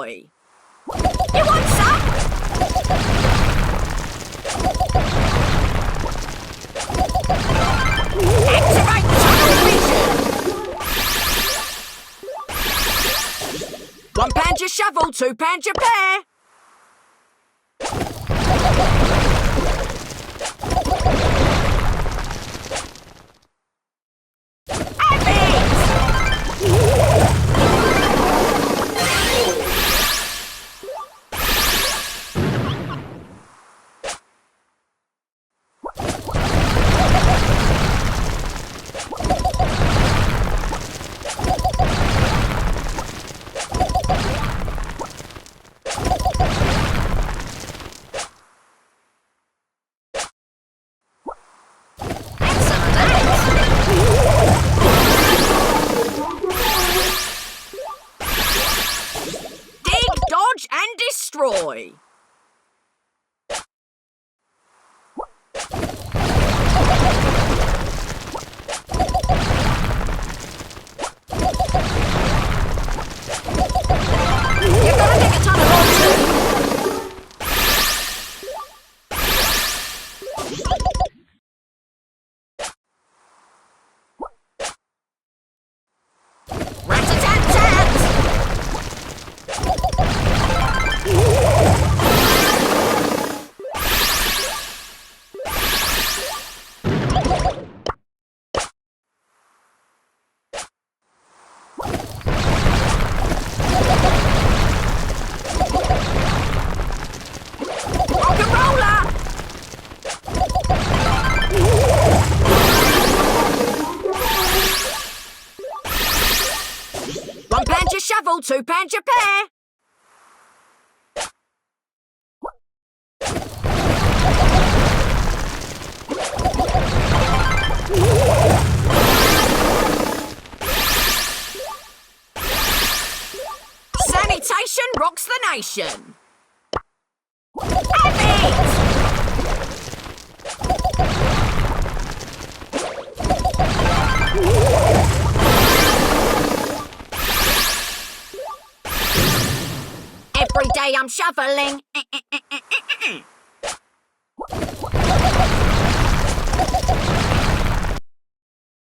destroy. You want some? Activate tunnel vision. £1 your shovel, £2 your pear. And destroy. You're gonna take a ton of roll too. Rat-a-tat-tat! £1 your shovel, £2 your pear. Sanitation rocks the nation. Have it! Every day I'm shoveling,